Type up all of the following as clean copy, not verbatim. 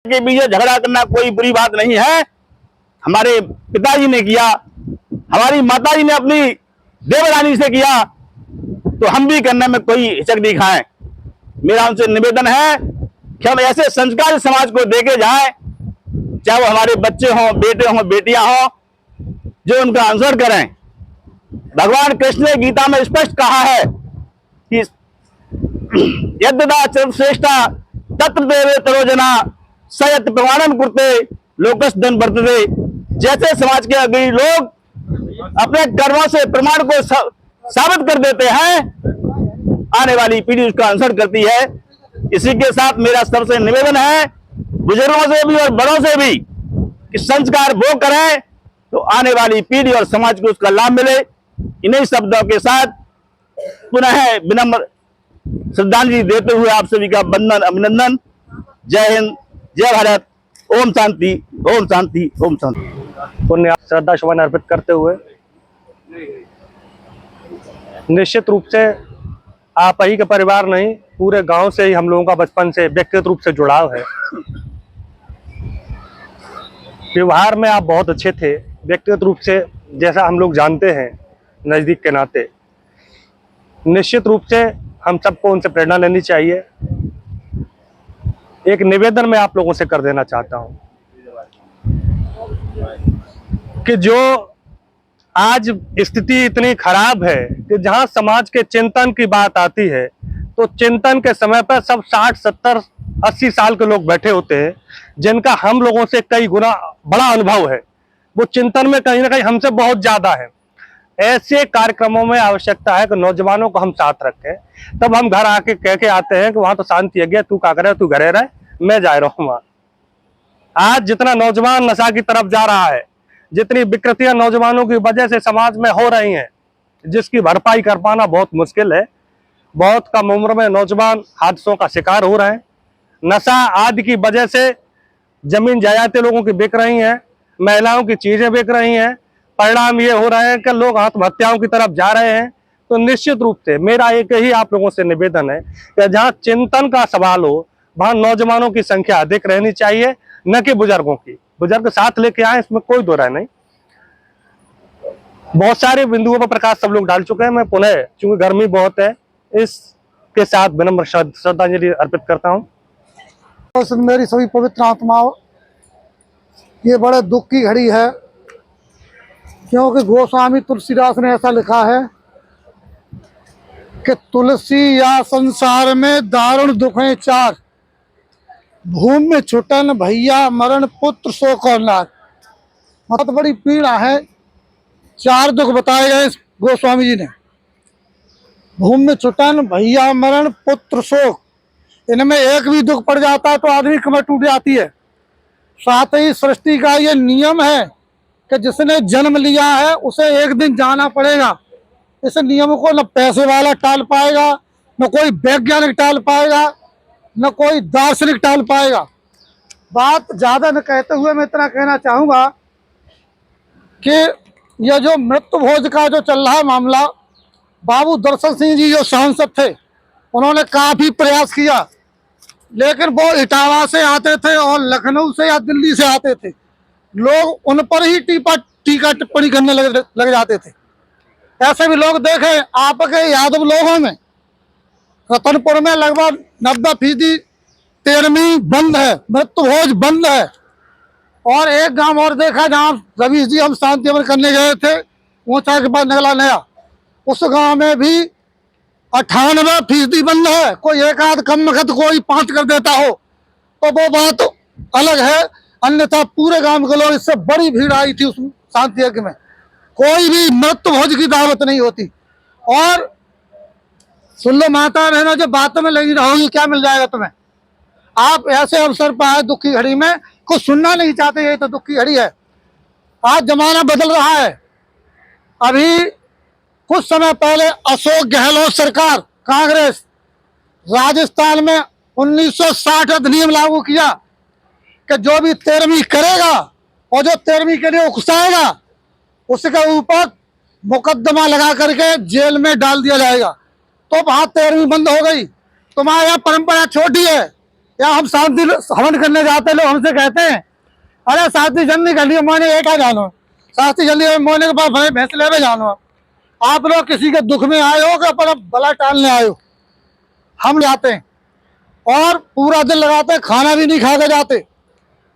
के बीच झगड़ा करना कोई बुरी बात नहीं है। हमारे पिताजी ने किया, हमारी माताजी ने अपनी देवरानी से किया, तो हम भी करने में कोई हिचक नहीं खाएं। मेरा उनसे निवेदन है कि हम ऐसे संस्कार समाज को देके जाएं, चाहे वो हमारे बच्चे हों, बेटे हों, बेटियां हों, जो उनका अनुसरण करें। भगवान कृष्ण ने गीता में स्पष्ट कहा है कि यद्यदा श्रेष्ठा तत्र देवे तरोजना सयत प्रमाणम कुरते लोकस धन वर्तते। जैसे समाज के अग्रणी लोग अपने कर्मों से प्रमाण को साबित कर देते हैं, आने वाली पीढ़ी उसका अनुसरण करती है। इसी के साथ मेरा सबसे निवेदन है, बुजुर्गों से भी और बड़ों से भी, कि संस्कार वो करें तो आने वाली पीढ़ी और समाज को उसका लाभ मिले। इन्हीं शब्दों के साथ पुनः विनम्र श्रद्धांजलि देते हुए आप सभी का वंदन, अभिनंदन। जय हिंद, जय भारत। ओम शांति, ओम शांति, ओम शांति। पुण्य श्रद्धा सुमन अर्पित करते हुए निश्चित रूप से आप ही का परिवार नहीं, पूरे गांव से ही हम लोगों का बचपन से व्यक्तिगत रूप से जुड़ाव है। व्यवहार में आप बहुत अच्छे थे, व्यक्तिगत रूप से जैसा हम लोग जानते हैं नज़दीक के नाते। निश्चित रूप से हम सबको उनसे प्रेरणा लेनी चाहिए। एक निवेदन मैं आप लोगों से कर देना चाहता हूं कि जो आज स्थिति इतनी खराब है कि जहां समाज के चिंतन की बात आती है तो चिंतन के समय पर सब 60, 70, 80 साल के लोग बैठे होते हैं, जिनका हम लोगों से कई गुना बड़ा अनुभव है। वो चिंतन में कहीं ना कहीं हमसे बहुत ज्यादा है। ऐसे कार्यक्रमों में आवश्यकता है कि नौजवानों को हम साथ रखें। तब हम घर आके कह के आते हैं कि वहां तो शांति है, तू क्या करे, तू घरे रहे, मैं जा रहा हूं वहां। आज जितना नौजवान नशा की तरफ जा रहा है, जितनी विकृतियां नौजवानों की वजह से समाज में हो रही हैं, जिसकी भरपाई कर पाना बहुत मुश्किल है। बहुत कम उम्र में नौजवान हादसों का शिकार हो रहे हैं। नशा आदि की वजह से जमीन जायदादें लोगों की बिक रही हैं, महिलाओं की चीजें बिक रही हैं। परिणाम ये हो रहे हैं कि लोग आत्महत्याओं की तरफ जा रहे हैं। तो निश्चित रूप से मेरा एक ही आप लोगों से निवेदन है कि जहां चिंतन का सवाल हो वहां नौजवानों की संख्या अधिक रहनी चाहिए, न कि बुजुर्गों की। बुजुर्ग साथ लेके आए, इसमें कोई दो राय नहीं। बहुत सारे बिंदुओं पर प्रकाश सब लोग डाल चुके हैं। मैं पुनः, चूंकि गर्मी बहुत है, इसके साथ विनम्र श्रद्धांजलि अर्पित करता हूँ। तो मेरी सभी पवित्र आत्माओं, ये बड़े दुख की घड़ी है, क्योंकि गोस्वामी तुलसीदास ने ऐसा लिखा है कि तुलसी या संसार में दारुण दुख है चार, भूमि में छुटन भैया मरण पुत्र शोक और नार। बहुत बड़ी पीड़ा है। चार दुख बताए गए गोस्वामी जी ने। भूमि में छुटन भैया मरण पुत्र शोक, इनमें एक भी दुख पड़ जाता है तो आदमी कमर टूट जाती है। साथ ही सृष्टि का ये नियम है कि जिसने जन्म लिया है उसे एक दिन जाना पड़ेगा। इस नियम को न पैसे वाला टाल पाएगा, न कोई वैज्ञानिक टाल पाएगा, न कोई दार्शनिक टाल पाएगा। बात ज्यादा न कहते हुए मैं इतना कहना चाहूंगा कि यह जो मृत्यु भोज का जो चल रहा है मामला, बाबू दर्शन सिंह जी जो सांसद थे, उन्होंने काफी प्रयास किया, लेकिन वो इटावा से आते थे और लखनऊ से या दिल्ली से आते थे। लोग उन पर ही टीका टिप्पणी करने लग जाते थे। ऐसे भी लोग देखे आपके यादव लोगों में। रतनपुर में लगभग 90% 13वीं बंद है, मृत्यु भोज बंद है। और एक गांव और देखा जहाँ रवीश जी हम शांति अमन करने गए थे, ऊंचा के पास नगला नया, उस गांव में भी 98% बंद है। कोई एक आध कम वक्त कोई 5 कर देता हो तो वो बात अलग है, अन्यथा पूरे गांव के लोग, इससे बड़ी भीड़ आई थी उस शांति यज्ञ में। कोई भी मृत्यु भोज की दावत नहीं होती। और सुन लो माता बहनों, जब बातों में लगी रहोगी क्या मिल जाएगा तुम्हें। आप ऐसे अवसर पर आए दुख की घड़ी में, कुछ सुनना नहीं चाहते, यही तो दुख की घड़ी है। आज जमाना बदल रहा है। अभी कुछ समय पहले अशोक गहलोत सरकार कांग्रेस राजस्थान में 1960 अधिनियम लागू किया कि जो भी 13वीं करेगा और जो 13वीं के लिए उकसाएगा उसके ऊपर मुकदमा लगा करके जेल में डाल दिया जाएगा। तो वहां 13वीं बंद हो गई। तुम्हारे यहाँ परंपरा छोटी है, या हम शांति हवन करने जाते लोग हमसे कहते हैं अरे शांति जल्दी कर लियो मोने एक आ जानो, शांति जल्दी मोने के पास भले भैंस ले जानो। आप लोग किसी के दुख में आए हो कि अपना भला टालने आए हो। हम जाते हैं और पूरा दिन लगाते हैं, खाना भी नहीं खा के जाते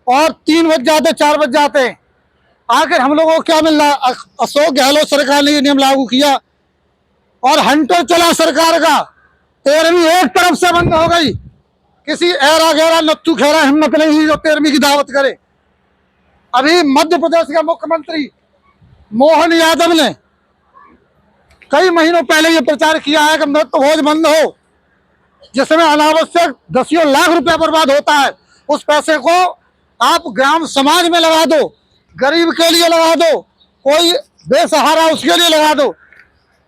और 3 बज जाते 4 बज जाते हैं। आखिर हम लोगों को क्या मिल रहा? अशोक गहलोत सरकार ने ये नियम लागू किया और हंटर चला सरकार का, 13वीं एक तरफ से बंद हो गई। किसी ऐरा गहरा नत्थू खेरा हिम्मत नहीं हुई जो 13वीं की दावत करे। अभी मध्य प्रदेश का मुख्यमंत्री मोहन यादव ने कई महीनों पहले ये प्रचार किया है कि मृत भोज बंद हो, जिसमें अनावश्यक दसियों लाख रुपया बर्बाद होता है। उस पैसे को आप ग्राम समाज में लगा दो, गरीब के लिए लगा दो, कोई बेसहारा उसके लिए लगा दो,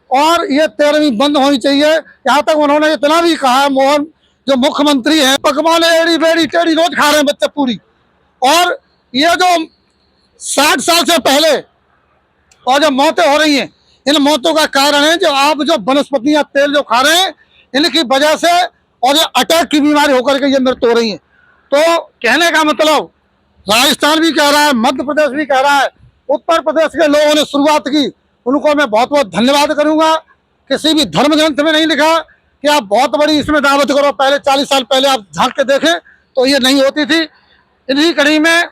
और ये 13वीं बंद होनी चाहिए। यहाँ तक उन्होंने इतना भी कहा, मोहन जो मुख्यमंत्री है, पकवाने एड़ी बेड़ी टेढ़ी रोज खा रहे हैं बच्चे पूरी। और ये जो 60 साल से पहले और जो मौतें हो रही हैं, इन मौतों का कारण है जो आप जो वनस्पतियां तेल जो खा रहे हैं, इनकी वजह से और ये अटैक की बीमारी होकर के ये मृत्यु हो रही है। तो कहने का मतलब राजस्थान भी कह रहा है, मध्य प्रदेश भी कह रहा है, उत्तर प्रदेश के लोगों ने शुरुआत की, उनको मैं बहुत बहुत धन्यवाद करूंगा। किसी भी धर्म ग्रंथ में नहीं लिखा कि आप बहुत बड़ी इसमें दावत करो। पहले 40 साल पहले आप झांक के देखें तो ये नहीं होती थी। इन्हीं कड़ी में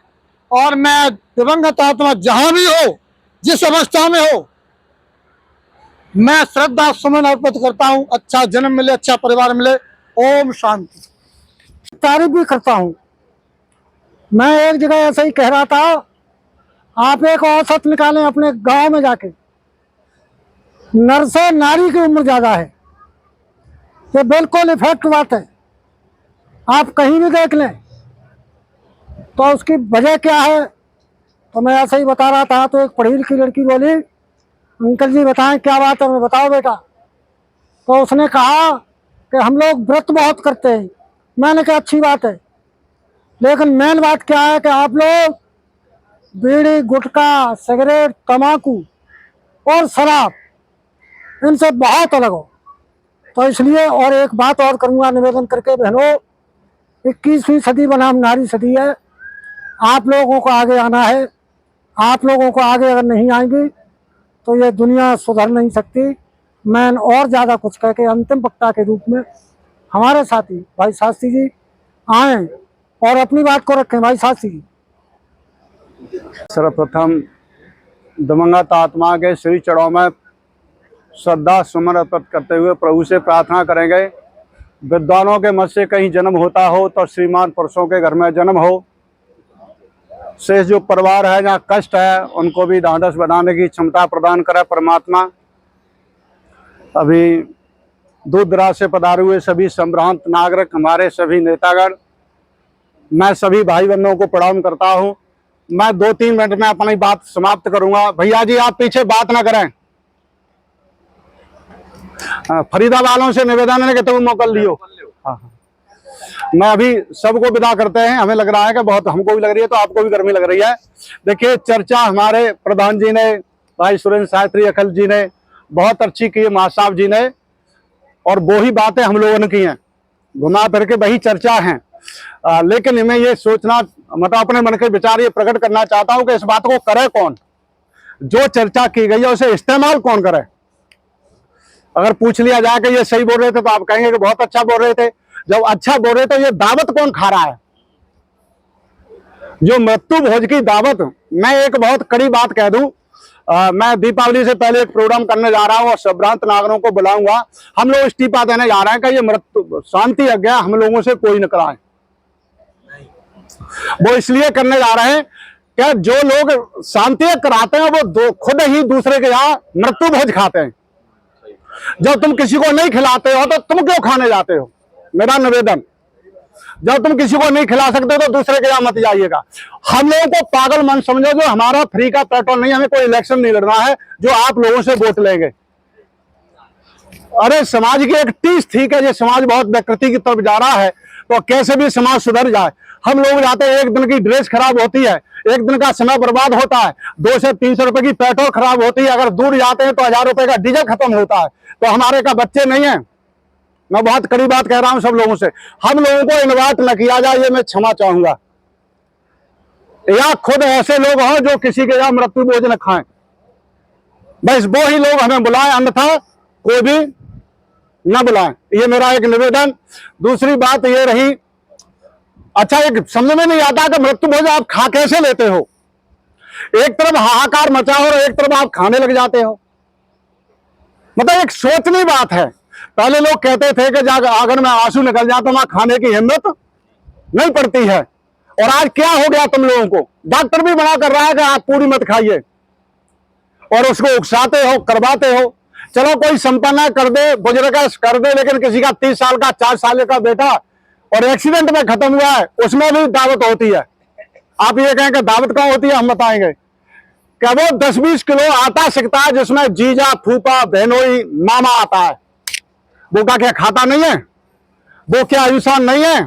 और मैं दिवंगत आत्मा जहां भी हो, जिस अवस्था में हो, मैं श्रद्धा सुमन अर्पित करता हूं। अच्छा जन्म मिले, अच्छा परिवार मिले। ओम शांति। तारीफ भी करता हूं। मैं एक जगह ऐसा ही कह रहा था, आप एक औसत निकालें अपने गांव में जाके, नर से नारी की उम्र ज्यादा है। ये बिल्कुल इफेक्ट बात है, आप कहीं भी देख लें। तो उसकी वजह क्या है? तो मैं ऐसा ही बता रहा था, तो एक पढ़ी लिखी लड़की बोली, अंकल जी बताएं क्या बात है? मैं बताओ बेटा। तो उसने कहा कि हम लोग व्रत बहुत करते हैं। मैंने कहा अच्छी बात है, लेकिन मेन बात क्या है कि आप लोग बीड़ी, गुटखा, सिगरेट, तम्बाकू और शराब, इनसे बहुत अलग हो। तो इसलिए और एक बात और करूँगा निवेदन करके, बहनों, 21वीं सदी बनाम नारी सदी है। आप लोगों को आगे आना है। आप लोगों को आगे अगर नहीं आएंगी तो ये दुनिया सुधर नहीं सकती। मैं और ज़्यादा कुछ कह के अंतिम वक्ता के रूप में हमारे साथी भाई शास्त्री जी आए और अपनी बात को रखें। भाई शास्त्री जी। सर्वप्रथम दिवंगत आत्मा के श्री चरणों में श्रद्धा सुमन अर्पित करते हुए प्रभु से प्रार्थना करेंगे, विद्वानों के मत से कहीं जन्म होता हो तो श्रीमान पुरुषों के घर में जन्म हो। शेष जो परिवार है जहाँ कष्ट है, उनको भी ढांढस बनाने की क्षमता प्रदान करे परमात्मा। अभी दूर दराज से पधारे हुए सभी संभ्रांत नागरिक, हमारे सभी नेतागण, मैं सभी भाई बहनों को प्रणाम करता हूँ। मैं 2-3 मिनट में अपनी बात समाप्त करूंगा। भैया जी आप पीछे बात ना करें। फरीदा वालों से निवेदन है कि तुम मोकल लियो। हाँ, मैं अभी सबको विदा करते हैं। हमें लग रहा है कि बहुत हमको भी लग रही है, तो आपको भी गर्मी लग रही है। देखिए, चर्चा हमारे प्रधान जी ने, भाई सुरेंद्र शास्त्री अखिल जी ने बहुत अच्छी की, महासाब जी ने, और वो ही बातें हम लोगों ने की हैं, घुमा फिर के वही चर्चा है। लेकिन मैं ये सोचना, मतलब अपने मन के विचार ये प्रकट करना चाहता हूं कि इस बात को करे कौन, जो चर्चा की गई है उसे इस्तेमाल कौन करे। अगर पूछ लिया जाए कि ये सही बोल रहे थे तो आप कहेंगे कि बहुत अच्छा बोल रहे थे। जब अच्छा बोल रहे तो ये दावत कौन खा रहा है? जो मृत्यु भोज की दावत, मैं एक बहुत कड़ी बात कह दूं, मैं दीपावली से पहले एक प्रोग्राम करने जा रहा हूं और संभ्रांत नागरों को बुलाऊंगा। हम लोग इस्तीफा देने जा रहे हैं कि ये मृत्यु शांति यज्ञ हम लोगों से कोई न कराए। वो इसलिए करने जा रहे हैं कि जो लोग शांति कराते हैं वो खुद ही दूसरे के यहाँ मृत्यु भोज खाते हैं। जब तुम किसी को नहीं खिलाते हो तो तुम क्यों खाने जाते हो? मेरा निवेदन, जब तुम किसी को नहीं खिला सकते तो दूसरे के यहाँ मत जाइएगा। हम लोगों को पागल मन समझो, जो हमारा फ्री का पेट्रोल नहीं, हमें कोई इलेक्शन नहीं लड़ना है जो आप लोगों से वोट लेंगे। अरे समाज की एक टीस ठीक है, ये समाज बहुत विकृति की तरफ जा रहा है, तो कैसे भी समाज सुधर जाए। हम लोग जाते हैं, एक दिन की ड्रेस खराब होती है, एक दिन का समय बर्बाद होता है, 200 से 300 रुपए की पेट्रोल खराब होती है, अगर दूर जाते हैं तो 1000 रुपए का डीजल खत्म होता है। तो हमारे का बच्चे नहीं है, मैं बहुत कड़ी बात कह रहा हूं सब लोगों से, हम लोगों को इन्वाइट न किया जाए, ये मैं क्षमा चाहूंगा। या खुद ऐसे लोग हों जो किसी के यहाँ मृत्यु भोज न खाएं, बस वो ही लोग हमें बुलाएं, अन्यथा कोई भी न बुलाएं, ये मेरा एक निवेदन। दूसरी बात ये रही, अच्छा एक समझ में नहीं आता कि मृत्यु भोज आप खा कैसे लेते हो। एक तरफ हाहाकार मचा हो और एक तरफ आप खाने लग जाते हो, मतलब एक सोचनी बात है। पहले लोग कहते थे कि जब आंगन में आंसू निकल जाए तो वहां खाने की हिम्मत नहीं पड़ती है, और आज क्या हो गया तुम लोगों को, डॉक्टर भी मना कर रहा है कि आप पूरी मत खाइए, और उसको उकसाते हो, करवाते हो। चलो कोई संपन्न है कर दे, बुजुर्ग का कर दे, लेकिन किसी का 30 साल का 4 साल का बेटा और एक्सीडेंट में खत्म हुआ है, उसमें भी दावत होती है। आप ये कहें कि दावत कहाँ होती है, हम बताएंगे। क्या वो 10-20 किलो आटा सिकता है जिसमें जीजा, फूफा, बहनोई, मामा आता है, वो क्या खाता नहीं है? वो क्या आयुष्मान नहीं है?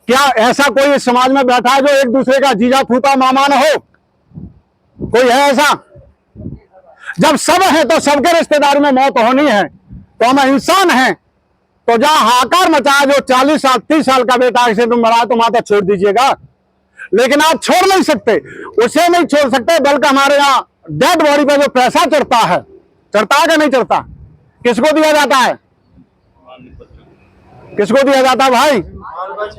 क्या ऐसा कोई इस समाज में बैठा है जो एक दूसरे का जीजा, फूफा, मामा न हो? कोई है ऐसा? जब सब है तो सबके रिश्तेदार में मौत होनी है, तो हम इंसान हैं। तो जहां हाहाकार मचा, जो 40 साल 30 साल का बेटा एक्सीडेंट में मरा, तो माता छोड़ दीजिएगा, लेकिन आप छोड़ नहीं सकते, उसे नहीं छोड़ सकते, बल्कि हमारे यहाँ डेड बॉडी पर जो पैसा चढ़ता है कि नहीं चढ़ता? किसको दिया जाता है? किसको दिया जाता है भाई?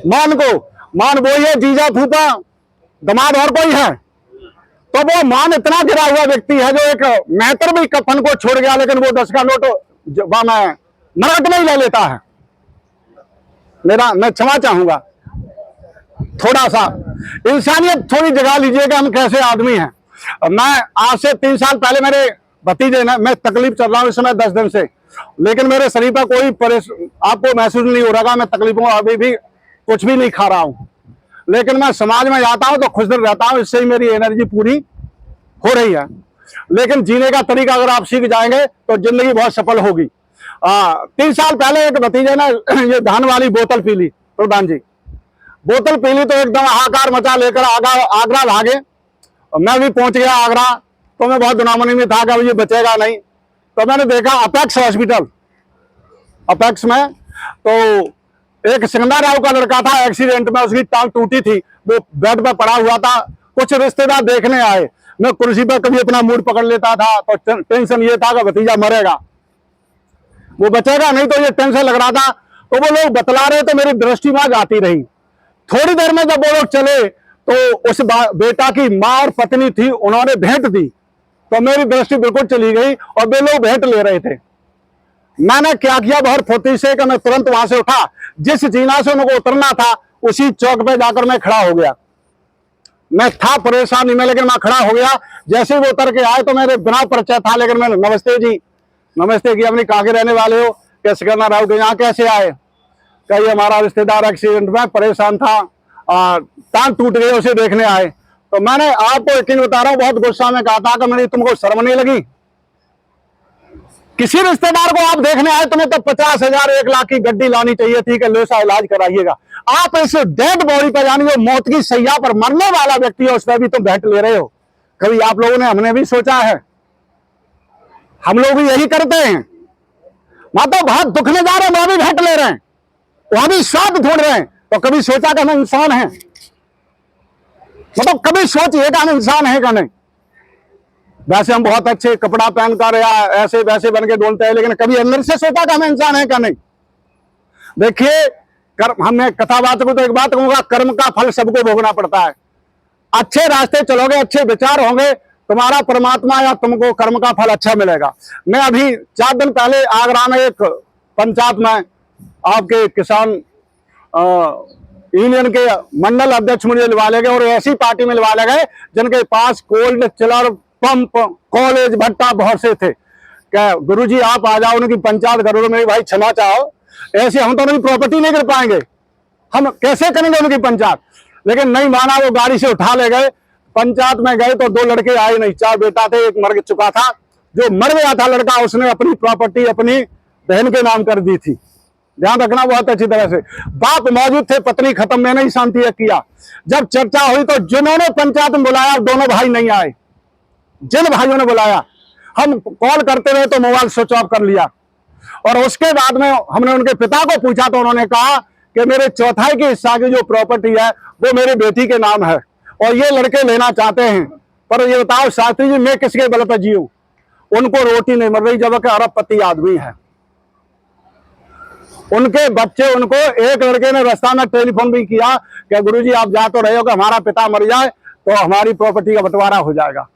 मान को। मान वही है, जीजा, फूफा, दामाद, और कोई है? तो वो मान इतना गिरा हुआ व्यक्ति है जो एक मेहतर भी कफन को छोड़ गया, लेकिन वो 10 का नोट नरक में ही ले लेता है। मैं क्षमा चाहूंगा, थोड़ा सा इंसानियत थोड़ी जगा लीजिएगा, हम कैसे आदमी हैं। मैं आज से 3 साल पहले मेरे भतीजे ने, मैं तकलीफ चल रहा हूं इस समय 10 दिन से, लेकिन मेरे शरीर पर कोई आपको महसूस नहीं हो रहा, मैं तकलीफों अभी भी कुछ भी नहीं खा रहा हूं, लेकिन मैं समाज में जाता हूं तो खुश दिल रहता हूं, इससे ही मेरी एनर्जी पूरी हो रही है। लेकिन जीने का तरीका अगर आप सीख जाएंगे तो जिंदगी बहुत सफल होगी। 3 साल पहले एक भतीजे ने ये धान वाली बोतल पी ली, प्रधान जी, बोतल पी ली तो एकदम हाहाकार मचा लेकर आगरा भागे। मैं भी पहुंच गया आगरा, तो मैं बहुत दुनामनी में था कि अब ये बचेगा नहीं। तो मैंने देखा अपेक्स हॉस्पिटल, अपेक्स में तो एक सिकंदर राव का लड़का था, एक्सीडेंट में उसकी टांग टूटी थी, वो बेड पर पड़ा हुआ था। कुछ रिश्तेदार देखने आए, मैं कुर्सी पर कभी अपना मूड पकड़ लेता था, तो टेंशन ये था कि भतीजा मरेगा, वो बचेगा नहीं, तो ये टेंशन लग रहा था। तो वो लोग बतला रहे तो मेरी दृष्टि वहां जाती रही। थोड़ी देर में जब वो लोग चले तो उस बेटा की माँ और पत्नी थी, उन्होंने भेंट दी, तो मेरी दृष्टि बिल्कुल चली गई और वे लोग भेंट ले रहे थे। मैंने क्या किया, बहुत फुर्ती से कि मैं तुरंत वहां से उठा, जिस जीना से उनको उतरना था उसी चौक पे जाकर मैं खड़ा हो गया। मैं था परेशानी में, लेकिन मैं खड़ा हो गया। जैसे ही वो उतर के आए तो मेरे बिना परिचय था, लेकिन मैंने नमस्ते जी, नमस्ते की। अपनी कहाँ के रहने वाले हो? कैसे करना राव के यहाँ कैसे आए? क्या ये हमारा रिश्तेदार एक्सीडेंट में परेशान था, टांग टूट गई, उसे देखने आए। तो मैंने आपको यकीन बता रहा हूँ, बहुत गुस्सा में कहा था कि मैंने, तुमको शर्म नहीं लगी? किसी रिश्तेदार को आप देखने आए, तुम्हें तो 50,000 1 लाख की गड्डी लानी चाहिए थी कि लेसा इलाज कराइएगा। आप इस डेड बॉडी पर, यानी जो मौत की सैया पर मरने वाला व्यक्ति है, उस पर भी तुम भेंट ले रहे हो। कभी आप लोगों ने, हमने भी सोचा है? हम लोग भी यही करते हैं। वहां तो बहुत दुख में जा रहे हैं, वहां भी भेंट ले रहे हैं, वहां भी स्वाद ढूंढ रहे हैं। तो कभी सोचा कि हम इंसान हैं? मतलब कभी सोचिए कि हम इंसान हैं कि नहीं? वैसे हम बहुत अच्छे कपड़ा पहनकर या ऐसे वैसे बन के डोलते हैं, लेकिन कभी अंदर से सोचा कि हम इंसान हैं कि नहीं? देखिए, हमने कथावाचक को तो एक बात कहूंगा, कर्म का फल सबको भोगना पड़ता है। अच्छे रास्ते चलोगे, अच्छे विचार होंगे, तुम्हारा परमात्मा या तुमको कर्म का फल अच्छा मिलेगा। मैं अभी 4 दिन पहले आगरा में एक पंचायत में आपके किसान यूनियन के मंडल अध्यक्ष मुझे मिलवा ले गए, और ऐसी पार्टी में मिलवा ले गए जिनके पास कोल्ड चिलर, पंप, कॉलेज, भट्टा बहुत से थे। क्या गुरुजी आप आ जाओ, उनकी पंचायत करोगे? मेरी भाई क्षमा चाहो, ऐसे हम तो उनकी प्रॉपर्टी नहीं कर पाएंगे, हम कैसे करेंगे उनकी पंचायत? लेकिन नहीं माना, वो गाड़ी से उठा ले गए। पंचायत में गए तो 2 लड़के आए नहीं, 4 बेटा थे, एक मर चुका था। जो मर गया था लड़का, उसने अपनी प्रॉपर्टी अपनी बहन के नाम कर दी थी। ध्यान रखना बहुत अच्छी तरह से। बाप मौजूद थे, पत्नी खत्म, मैंने ही शांति किया। जब चर्चा हुई तो जिन्होंने पंचायत में बुलाया, दोनों भाई नहीं आए। जिन भाइयों ने बुलाया, हम कॉल करते रहे तो मोबाइल स्विच ऑफ कर लिया। और उसके बाद में हमने उनके पिता को पूछा तो उन्होंने कहा कि मेरे चौथाई के हिस्सा की जो प्रॉपर्टी है वो मेरी बेटी के नाम है और ये लड़के लेना चाहते हैं। पर ये बताओ शास्त्री जी, मैं किसके बल पर जीऊं? उनको रोटी नहीं मिल रही जबकि अरबपति आदमी है। उनके बच्चे, उनको एक लड़के ने रास्ता में टेलीफोन भी किया कि गुरुजी आप जा तो रहे हो कि हमारा पिता मर जाए तो हमारी प्रॉपर्टी का बंटवारा हो जाएगा।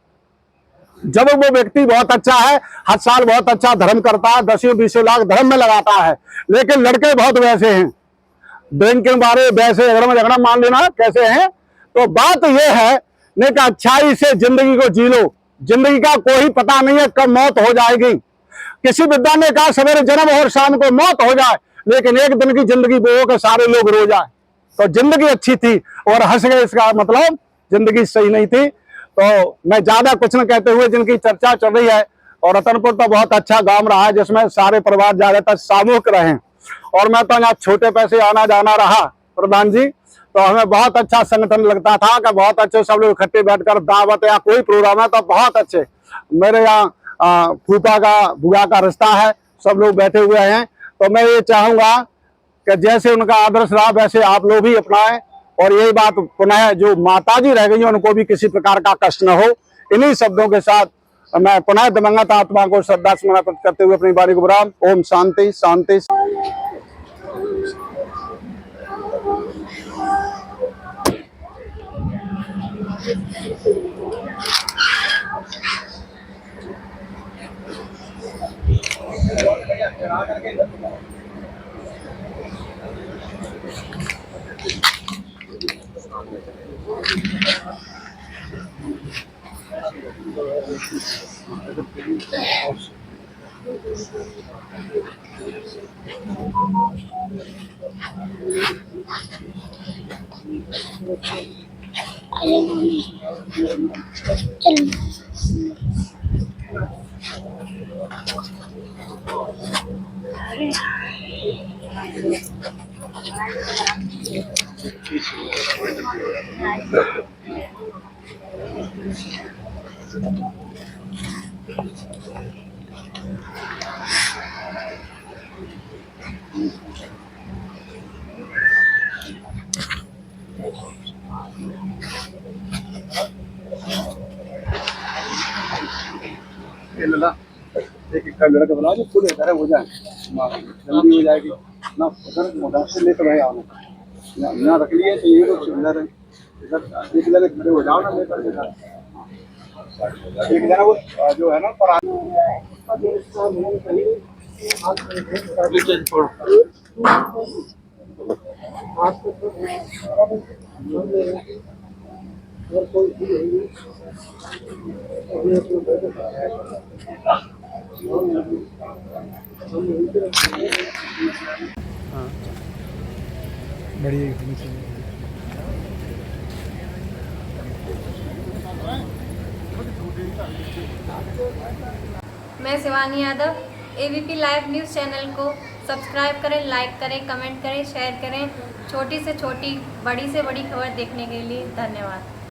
जब वो व्यक्ति बहुत अच्छा है, हर साल बहुत अच्छा धर्म करता है, 10-20 लाख धर्म में लगाता है, लेकिन लड़के बहुत वैसे हैं, बैंक के बारे वैसे झगड़ा मान लेना कैसे हैं। तो बात यह है ने कि अच्छाई से जिंदगी को जी लो। जिंदगी का कोई पता नहीं है कब मौत हो जाएगी। किसी विद्वान ने कहा सवेरे जन्म और शाम को मौत हो जाए, लेकिन एक दिन की जिंदगी वो के सारे लोग रो जाए। तो जिंदगी अच्छी थी और हंस गए, इसका मतलब जिंदगी सही नहीं थी। तो मैं ज्यादा कुछ न कहते हुए जिनकी चर्चा चल रही है, और रतनपुर तो बहुत अच्छा गांव रहा है जिसमें सारे परिवार ज्यादातर सामूहिक रहे, और मैं तो यहाँ छोटे पैसे आना जाना रहा प्रधान जी, तो हमें बहुत अच्छा संगठन लगता था कि बहुत अच्छे सब लोग इकट्ठे बैठकर दावत या कोई प्रोग्राम है तो बहुत अच्छे। मेरे यहाँ फूफा का बुआ का रिश्ता है, सब लोग बैठे हुए हैं। तो मैं ये चाहूंगा कि जैसे उनका आदर्श रहा वैसे आप लोग भी अपनाएं, और यही बात पुनः जो माताजी रह गई हैं उनको भी किसी प्रकार का कष्ट न हो। इन्हीं शब्दों के साथ मैं पुनः दिवंगत आत्मा को श्रद्धा समर्पित करते हुए अपनी वाणी को विराम। ओम शांति शांति। एक लड़का बना जो खुद इधर हो जाए, जल्दी हो जाएगी ना। उधर मोटर से लेकर रहे आओ ना रख लिए तो ये लोग इधर एक जगह खड़े हो जाओ ना, लेकर एक जना वो जो है ना मैं Shivani Yadav, ABP live news channel को सब्सक्राइब करें, लाइक करें, कमेंट करें, शेयर करें। छोटी से छोटी, बड़ी से बड़ी खबर देखने के लिए धन्यवाद।